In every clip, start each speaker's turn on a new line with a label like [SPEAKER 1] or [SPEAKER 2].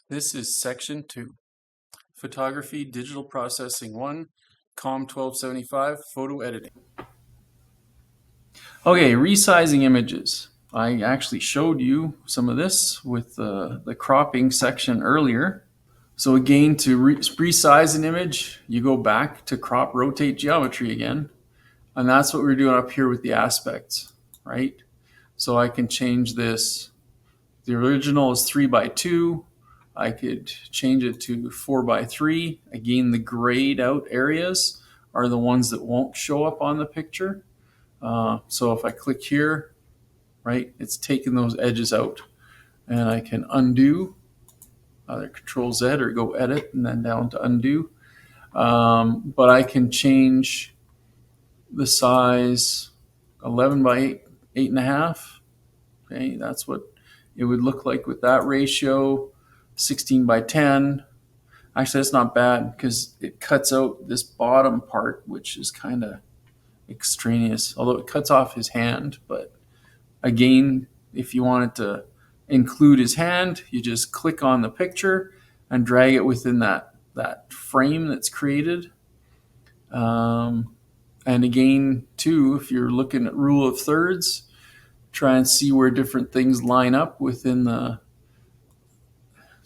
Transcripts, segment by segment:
[SPEAKER 1] This is section 2, Photography Digital Processing 1, COM 1275, Photo Editing. Okay, resizing images. I actually showed you some of this with the cropping section earlier. So again, to resize an image, you go back to crop, rotate geometry again. And that's what we're doing up here with the aspects, right? So I can change this. The original is 3:2. I could change it to 4:3. Again, the grayed out areas are the ones that won't show up on the picture. So if I click here, right, it's taking those edges out. And I can undo, either Control Z or go edit and then down to undo. But I can change the size 11:8, 8.5. Okay, that's what it would look like with that ratio. 16:10. Actually, that's not bad because it cuts out this bottom part, which is kind of extraneous, although it cuts off his hand. But again, if you wanted to include his hand, you just click on the picture and drag it within that frame that's created. And again, too, if you're looking at rule of thirds, try and see where different things line up within the.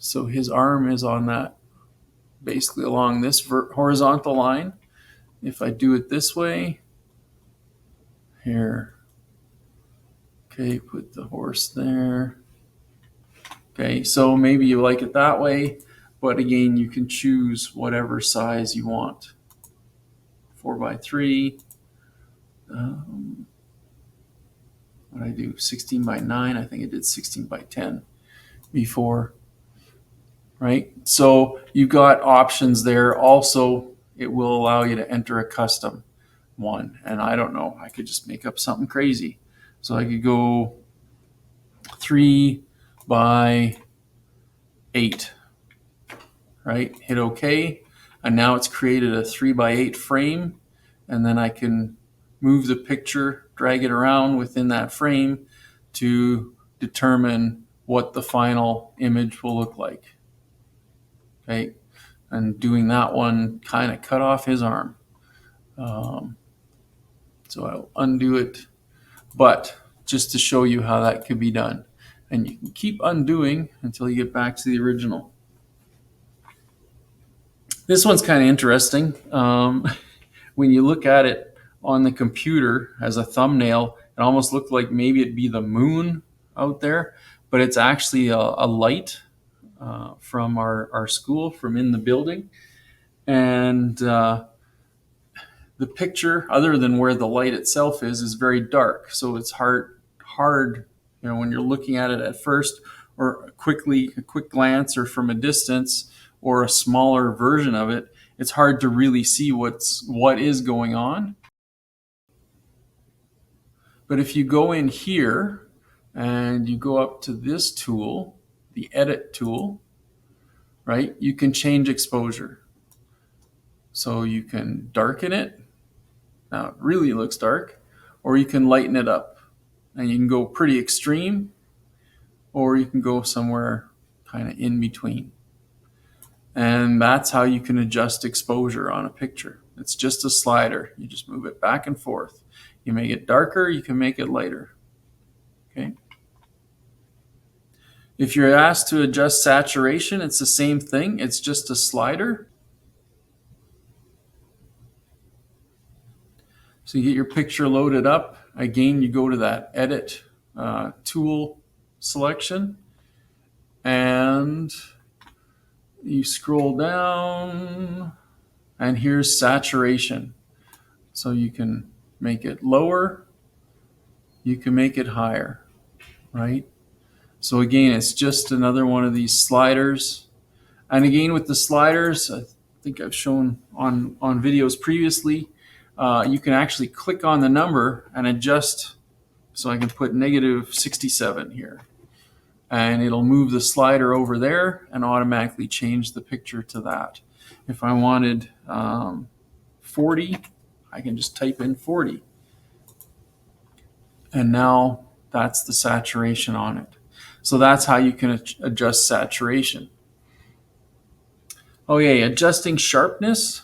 [SPEAKER 1] So his arm is on that, basically along this horizontal line. If I do it this way, here, okay, put the horse there. Okay, so maybe you like it that way, but again, you can choose whatever size you want. 4:3. What did I do? 16:9. I think I did 16:10 before. Right? So you've got options there. Also, it will allow you to enter a custom one. And I don't know, I could just make up something crazy. So I could go 3:8, right? Hit OK. And now it's created a 3:8 frame. And then I can move the picture, drag it around within that frame to determine what the final image will look like. Okay, and doing that one kind of cut off his arm. So I'll undo it, but just to show you how that could be done. And you can keep undoing until you get back to the original. This one's kind of interesting. When you look at it on the computer as a thumbnail, it almost looked like maybe it'd be the moon out there, but it's actually a light from our school, from in the building. And the picture, other than where the light itself is very dark. So it's hard, when you're looking at it at first, or a quick glance, or from a distance, or a smaller version of it, it's hard to really see what is going on. But if you go in here and you go up to this tool, the edit tool, right, you can change exposure. So you can darken it. Now it really looks dark, or you can lighten it up, and you can go pretty extreme, or you can go somewhere kind of in between. And that's how you can adjust exposure on a picture. It's just a slider. You just move it back and forth. You make it darker, you can make it lighter. Okay. If you're asked to adjust saturation, it's the same thing. It's just a slider. So you get your picture loaded up. Again, you go to that edit tool selection, and you scroll down, and here's saturation. So you can make it lower, you can make it higher, right? So again, it's just another one of these sliders. And again, with the sliders, I think I've shown on videos previously, you can actually click on the number and adjust. So I can put -67 here, and it'll move the slider over there and automatically change the picture to that. If I wanted 40, I can just type in 40. And now that's the saturation on it. So that's how you can adjust saturation. Oh yeah, adjusting sharpness.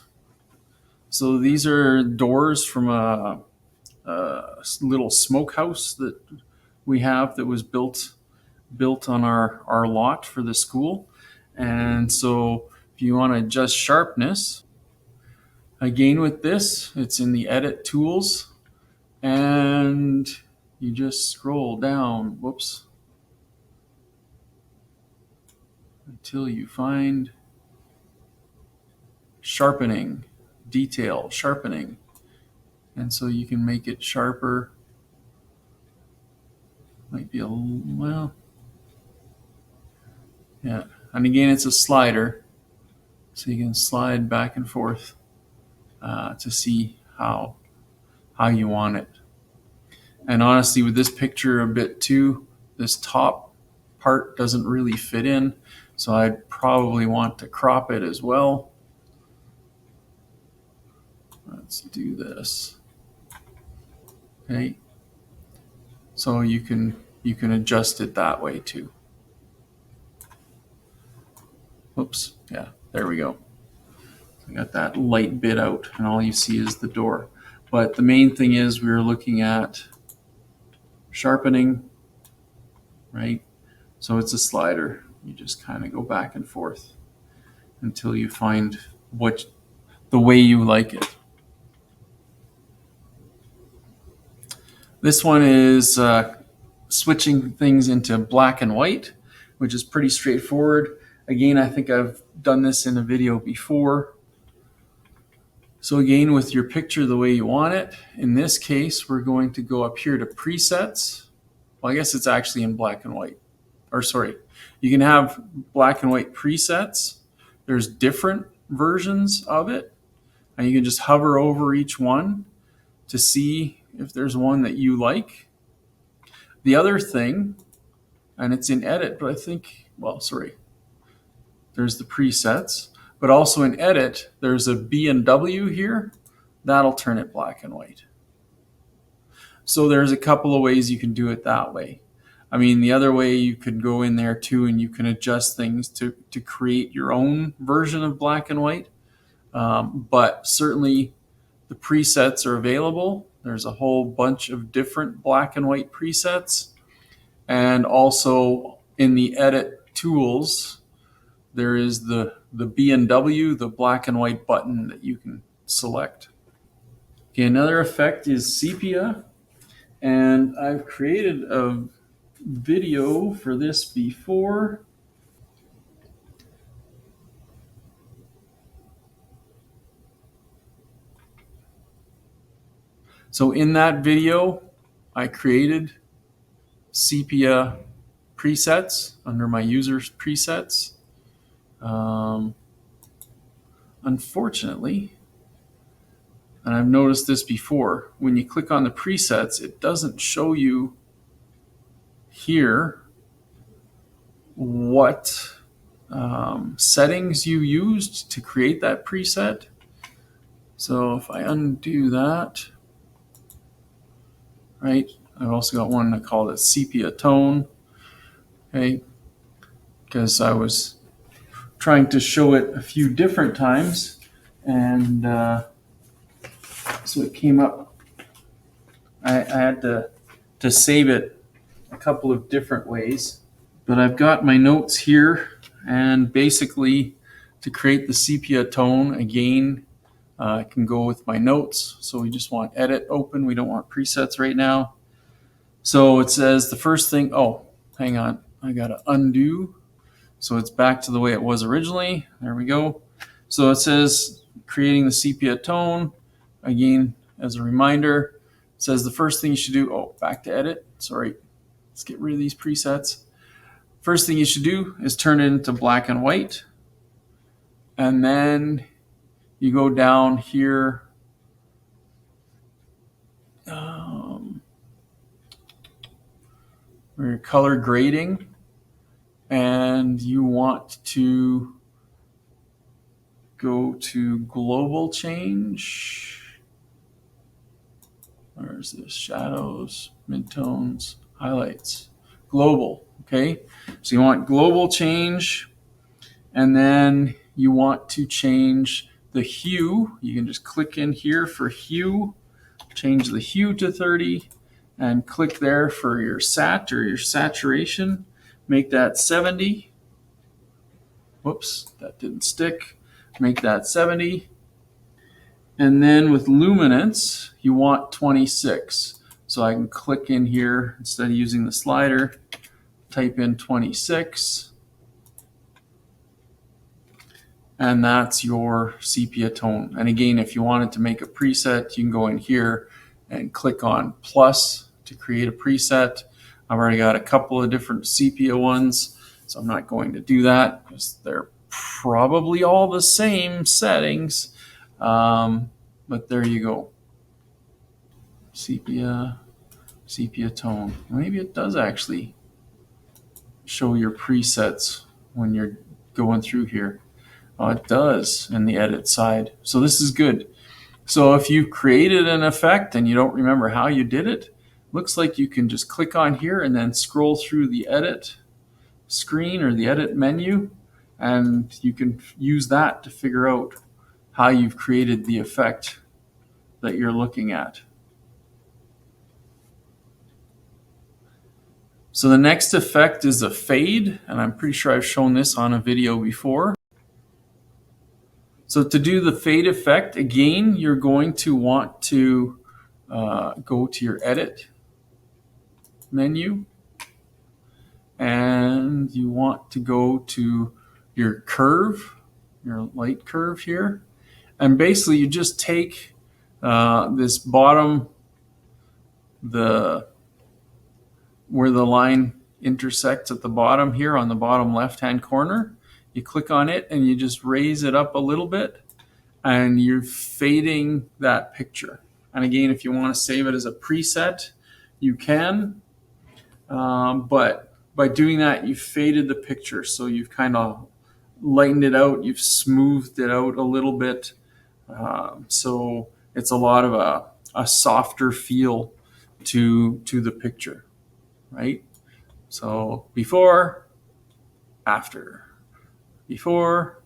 [SPEAKER 1] So these are doors from a little smokehouse that we have that was built on our lot for the school. And so if you want to adjust sharpness, again with this, it's in the edit tools, and you just scroll down, whoops, until you find sharpening, detail, sharpening. And so you can make it sharper. Might be a little, well, yeah. And again, it's a slider, so you can slide back and forth to see how you want it. And honestly, with this picture a bit too, this top part doesn't really fit in, so I'd probably want to crop it as well. Let's do this. Okay, so you can adjust it that way too. Oops, yeah, there we go. I got that light bit out, and all you see is the door. But the main thing is we were looking at sharpening, right? So it's a slider. You just kind of go back and forth until you find the way you like it. This one is switching things into black and white, which is pretty straightforward. Again, I think I've done this in a video before. So again, with your picture the way you want it, in this case, we're going to go up here to presets. Well, I guess it's actually in black and white. Or sorry, you can have black and white presets. There's different versions of it, and you can just hover over each one to see if there's one that you like. The other thing, and it's in edit, but I think, well, sorry, there's the presets, but also in edit, there's a B and W here. That'll turn it black and white. So there's a couple of ways you can do it that way. I mean, the other way you could go in there too, and you can adjust things to create your own version of black and white. But certainly the presets are available. There's a whole bunch of different black and white presets. And also in the edit tools, there is the B and W, the black and white button that you can select. Okay, another effect is sepia. And I've created a video for this before. So in that video, I created sepia presets under my users presets. Unfortunately, and I've noticed this before, when you click on the presets, it doesn't show you here what settings you used to create that preset. So if I undo that, right, I've also got one I call it sepia tone, okay, because I was trying to show it a few different times, and so it came up. I had to save it a couple of different ways, but I've got my notes here, and basically to create the sepia tone, again, I can go with my notes. So we just want edit open. We don't want presets right now. So it says the first thing, oh, hang on, I gotta undo. So it's back to the way it was originally. There we go. So it says creating the sepia tone. Again, as a reminder, it says the first thing you should do, oh, back to edit. Sorry, let's get rid of these presets. First thing you should do is turn it into black and white. And then you go down here. Where color grading, and you want to go to global change. Where's this? Shadows, midtones, highlights, global. Okay, so you want global change, and then you want to change the hue. You can just click in here for hue, change the hue to 30, and click there for your sat or your saturation. Make that 70. Whoops, that didn't stick. Make that 70. And then with luminance, you want 26. So I can click in here instead of using the slider, type in 26. And that's your sepia tone. And again, if you wanted to make a preset, you can go in here and click on plus to create a preset. I've already got a couple of different sepia ones, so I'm not going to do that because they're probably all the same settings. But there you go. Sepia tone. Maybe it does actually show your presets when you're going through here. Oh, it does in the edit side. So this is good. So if you've created an effect and you don't remember how you did it, looks like you can just click on here and then scroll through the edit screen or the edit menu, and you can use that to figure out how you've created the effect that you're looking at. So the next effect is a fade, and I'm pretty sure I've shown this on a video before. So to do the fade effect, again, you're going to want to go to your edit menu, and you want to go to your curve, your light curve here. And basically you just take this bottom, where the line intersects at the bottom here on the bottom left-hand corner, you click on it and you just raise it up a little bit, and you're fading that picture. And again, if you want to save it as a preset, you can. But by doing that, you've faded the picture. So you've kind of lightened it out. You've smoothed it out a little bit. So it's a lot of a softer feel to the picture, right? So before, after, before,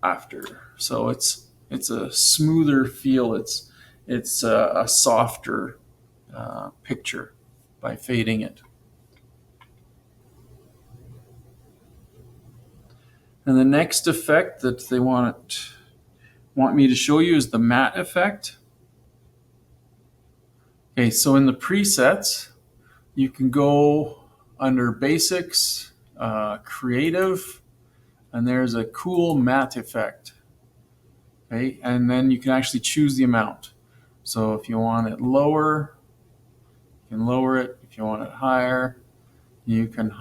[SPEAKER 1] after. So it's a smoother feel. It's a softer picture by fading it. And the next effect that they want me to show you is the matte effect. Okay, so in the presets, you can go under basics, creative, and there's a cool matte effect. Okay, and then you can actually choose the amount. So if you want it lower, you can lower it. If you want it higher, you can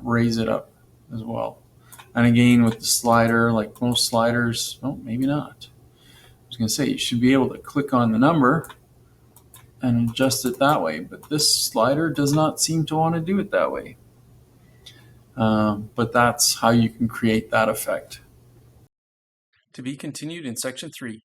[SPEAKER 1] raise it up as well. And again, with the slider, like most sliders, oh, maybe not. I was going to say, you should be able to click on the number and adjust it that way, but this slider does not seem to want to do it that way. But that's how you can create that effect. To be continued in section 3.